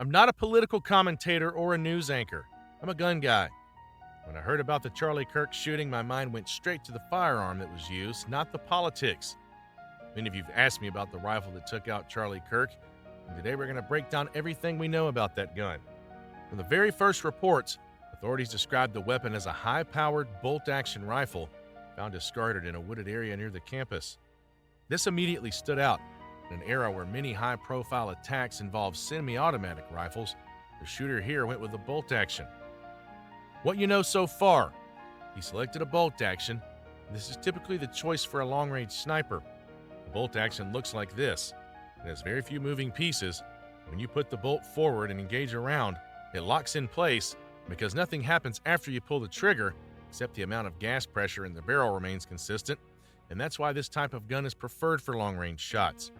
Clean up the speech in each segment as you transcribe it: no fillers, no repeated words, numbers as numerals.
I'm not a political commentator or a news anchor. I'm a gun guy. When I heard about the Charlie Kirk shooting, my mind went straight to the firearm that was used, not the politics. Many of you have asked me about the rifle that took out Charlie Kirk, and today we're going to break down everything we know about that gun. From the very first reports, authorities described the weapon as a high-powered bolt-action rifle found discarded in a wooded area near the campus. This immediately stood out. In an era where many high-profile attacks involved semi-automatic rifles, the shooter here went with a bolt action. What you know so far: he selected a bolt action. This is typically the choice for a long-range sniper. The bolt action looks like this. It has very few moving pieces. When you put the bolt forward and engage a round, it locks in place because nothing happens after you pull the trigger except the amount of gas pressure in the barrel remains consistent, and that's why this type of gun is preferred for long-range shots.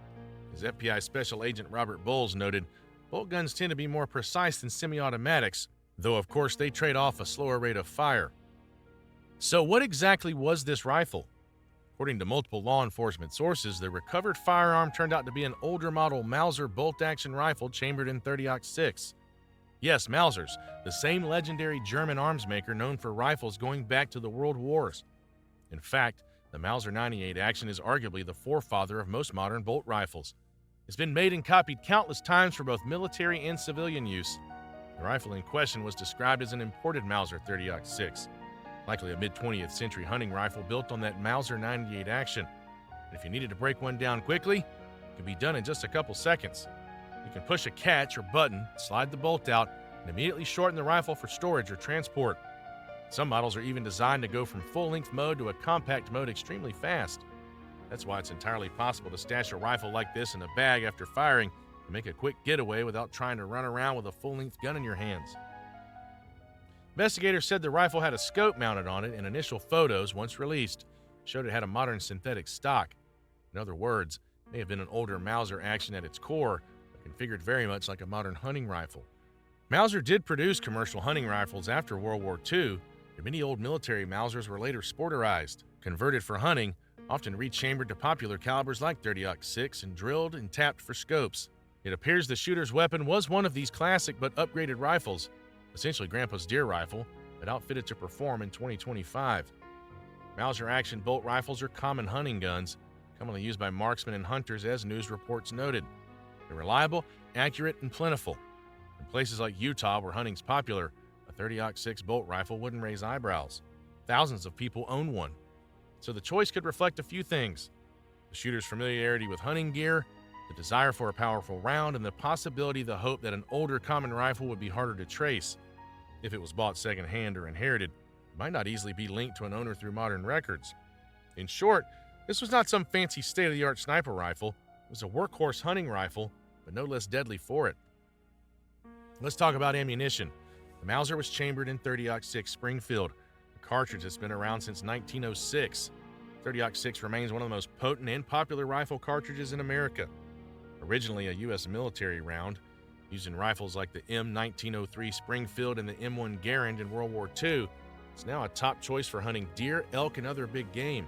As FBI Special Agent Robert Bowles noted, bolt guns tend to be more precise than semi-automatics, though of course they trade off a slower rate of fire. So what exactly was this rifle? According to multiple law enforcement sources, the recovered firearm turned out to be an older model Mauser bolt-action rifle chambered in .30-06. Yes, Mausers, the same legendary German arms maker known for rifles going back to the World Wars. In fact, the Mauser 98 action is arguably the forefather of most modern bolt rifles. It's been made and copied countless times for both military and civilian use. The rifle in question was described as an imported Mauser 30-06, likely a mid-20th century hunting rifle built on that Mauser 98 action. And if you needed to break one down quickly, it could be done in just a couple seconds. You can push a catch or button, slide the bolt out, and immediately shorten the rifle for storage or transport. Some models are even designed to go from full-length mode to a compact mode extremely fast. That's why it's entirely possible to stash a rifle like this in a bag after firing and make a quick getaway without trying to run around with a full-length gun in your hands. Investigators said the rifle had a scope mounted on it, and initial photos, once released, showed it had a modern synthetic stock. In other words, it may have been an older Mauser action at its core, but configured very much like a modern hunting rifle. Mauser did produce commercial hunting rifles after World War II, and many old military Mausers were later sporterized, converted for hunting, often rechambered to popular calibers like .30-06 and drilled and tapped for scopes. It appears the shooter's weapon was one of these classic but upgraded rifles, essentially Grandpa's deer rifle, but outfitted to perform in 2025. Mauser action bolt rifles are common hunting guns, commonly used by marksmen and hunters, as news reports noted. They're reliable, accurate, and plentiful. In places like Utah, where hunting's popular, a .30-06 bolt rifle wouldn't raise eyebrows. Thousands of people own one. So the choice could reflect a few things: the shooter's familiarity with hunting gear, the desire for a powerful round, and the possibility, the hope that an older common rifle would be harder to trace. If it was bought secondhand or inherited, it might not easily be linked to an owner through modern records. In short, this was not some fancy state-of-the-art sniper rifle. It was a workhorse hunting rifle, but no less deadly for it. Let's talk about ammunition. The Mauser was chambered in .30-06 Springfield, a cartridge that's been around since 1906. .30-06 remains one of the most potent and popular rifle cartridges in America. Originally a U.S. military round, used in rifles like the M1903 Springfield and the M1 Garand in World War II, it's now a top choice for hunting deer, elk, and other big game.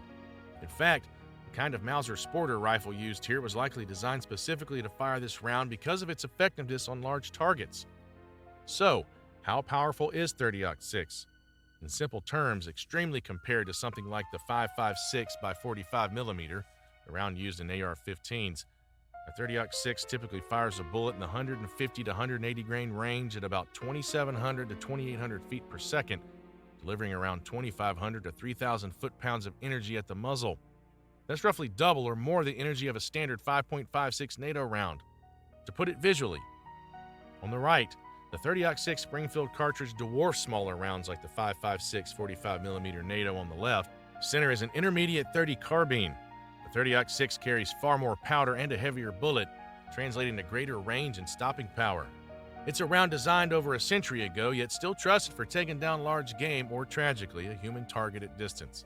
In fact, the kind of Mauser sporter rifle used here was likely designed specifically to fire this round because of its effectiveness on large targets. So, how powerful is .30-06? In simple terms, extremely compared to something like the 5.56 by 45mm, the round used in AR-15s. A .30-06 typically fires a bullet in the 150 to 180 grain range at about 2,700 to 2,800 feet per second, delivering around 2,500 to 3,000 foot-pounds of energy at the muzzle. That's roughly double or more the energy of a standard 5.56 NATO round. To put it visually, on the right, the .30-06 Springfield cartridge dwarfs smaller rounds like the 5.56 45mm NATO on the left. Center is an intermediate .30 carbine. The .30-06 carries far more powder and a heavier bullet, translating to greater range and stopping power. It's a round designed over a century ago, yet still trusted for taking down large game or, tragically, a human target at distance.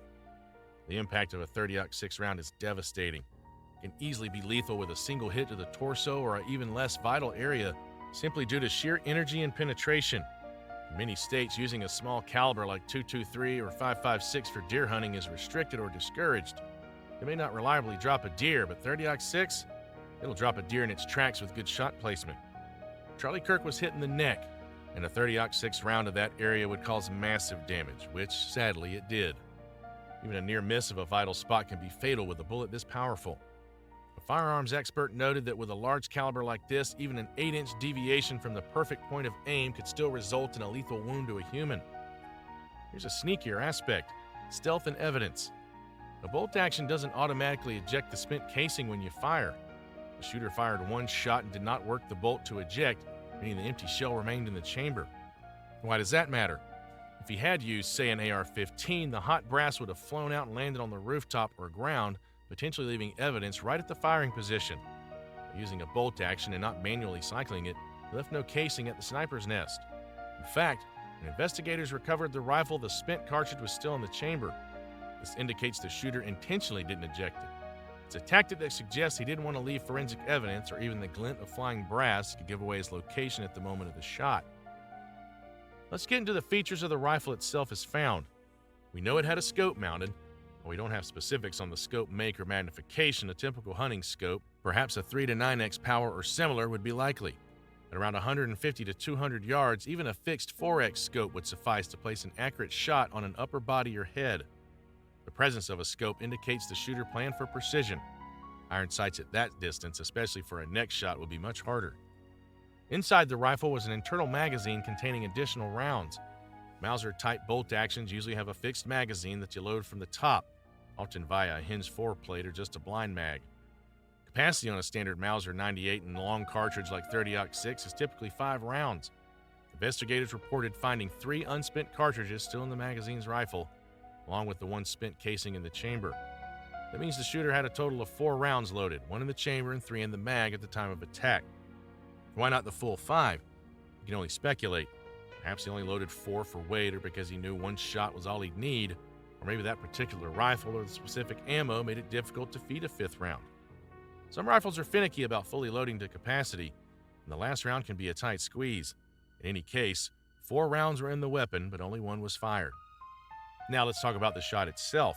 The impact of a .30-06 round is devastating. It can easily be lethal with a single hit to the torso or an even less vital area, simply due to sheer energy and penetration. In many states, using a small caliber like .223 or 5.56 for deer hunting is restricted or discouraged. It may not reliably drop a deer, but .30-06, it'll drop a deer in its tracks with good shot placement. Charlie Kirk was hit in the neck, and a 30-06 round of that area would cause massive damage, which sadly it did. Even a near miss of a vital spot can be fatal with a bullet this powerful. A firearms expert noted that with a large caliber like this, even an 8-inch deviation from the perfect point of aim could still result in a lethal wound to a human. Here's a sneakier aspect: stealth and evidence. A bolt action doesn't automatically eject the spent casing when you fire. The shooter fired one shot and did not work the bolt to eject, meaning the empty shell remained in the chamber. Why does that matter? If he had used, say, an AR-15, the hot brass would have flown out and landed on the rooftop or ground, potentially leaving evidence right at the firing position. By using a bolt action and not manually cycling it, he left no casing at the sniper's nest. In fact, when investigators recovered the rifle, the spent cartridge was still in the chamber. This indicates the shooter intentionally didn't eject it. It's a tactic that suggests he didn't want to leave forensic evidence, or even the glint of flying brass could give away his location at the moment of the shot. Let's get into the features of the rifle itself as found. We know it had a scope mounted. While we don't have specifics on the scope make or magnification, a typical hunting scope, perhaps a 3 to 9x power or similar, would be likely. At around 150 to 200 yards, even a fixed 4x scope would suffice to place an accurate shot on an upper body or head. The presence of a scope indicates the shooter planned for precision. Iron sights at that distance, especially for a neck shot, would be much harder. Inside the rifle was an internal magazine containing additional rounds. Mauser-type bolt actions usually have a fixed magazine that you load from the top, often via a hinged foreplate or just a blind mag. Capacity on a standard Mauser 98 and long cartridge like 30-06 is typically 5 rounds. Investigators reported finding 3 unspent cartridges still in the magazine's rifle, along with the 1 spent casing in the chamber. That means the shooter had a total of 4 rounds loaded, 1 in the chamber and 3 in the mag at the time of attack. Why not the full 5? You can only speculate. Perhaps he only loaded 4 for weight, or because he knew 1 shot was all he'd need, or maybe that particular rifle or the specific ammo made it difficult to feed a 5th round. Some rifles are finicky about fully loading to capacity, and the last round can be a tight squeeze. In any case, 4 rounds were in the weapon, but only 1 was fired. Now let's talk about the shot itself.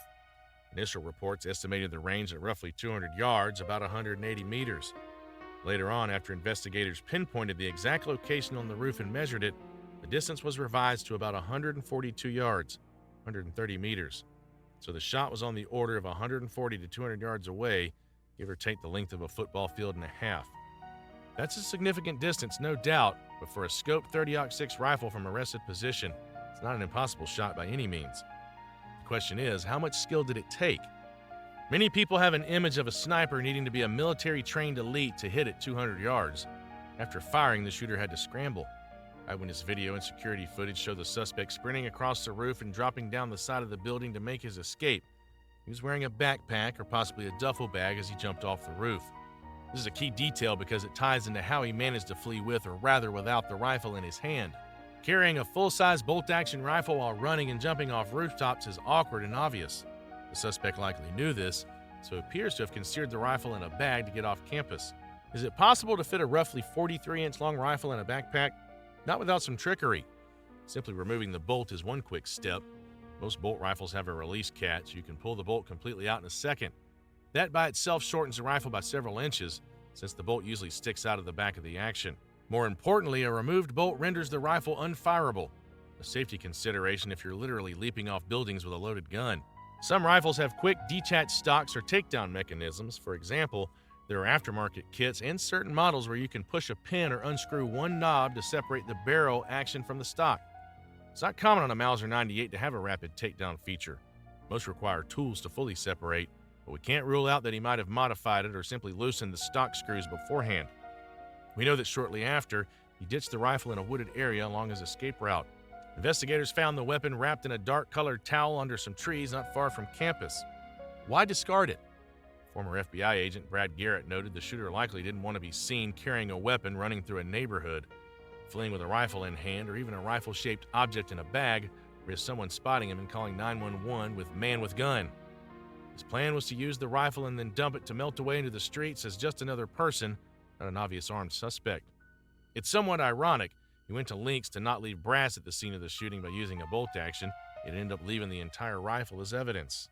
Initial reports estimated the range at roughly 200 yards, about 180 meters. Later on, after investigators pinpointed the exact location on the roof and measured it, the distance was revised to about 142 yards, 130 meters. So the shot was on the order of 140 to 200 yards away, give or take the length of a football field and a half. That's a significant distance, no doubt, but for a scoped 30-06 rifle from a rested position, it's not an impossible shot by any means. The question is, how much skill did it take? Many people have an image of a sniper needing to be a military-trained elite to hit at 200 yards. After firing, the shooter had to scramble. Eyewitness video and security footage show the suspect sprinting across the roof and dropping down the side of the building to make his escape. He was wearing a backpack or possibly a duffel bag as he jumped off the roof. This is a key detail because it ties into how he managed to flee with, or rather without, the rifle in his hand. Carrying a full-size bolt-action rifle while running and jumping off rooftops is awkward and obvious. The suspect likely knew this, so appears to have concealed the rifle in a bag to get off campus. Is it possible to fit a roughly 43-inch long rifle in a backpack? Not without some trickery. Simply removing the bolt is one quick step. Most bolt rifles have a release catch, so you can pull the bolt completely out in a second. That by itself shortens the rifle by several inches, since the bolt usually sticks out of the back of the action. More importantly, a removed bolt renders the rifle unfireable, a safety consideration if you're literally leaping off buildings with a loaded gun. Some rifles have quick detach stocks or takedown mechanisms. For example, there are aftermarket kits and certain models where you can push a pin or unscrew one knob to separate the barrel action from the stock. It's not common on a Mauser 98 to have a rapid takedown feature. Most require tools to fully separate, but we can't rule out that he might have modified it or simply loosened the stock screws beforehand. We know that shortly after, he ditched the rifle in a wooded area along his escape route. Investigators found the weapon wrapped in a dark-colored towel under some trees not far from campus. Why discard it? Former FBI agent Brad Garrett noted the shooter likely didn't want to be seen carrying a weapon running through a neighborhood. Fleeing with a rifle in hand or even a rifle-shaped object in a bag risked someone spotting him and calling 911 with "man with gun." His plan was to use the rifle and then dump it to melt away into the streets as just another person, not an obvious armed suspect. It's somewhat ironic. He went to lengths to not leave brass at the scene of the shooting by using a bolt action. It ended up leaving the entire rifle as evidence.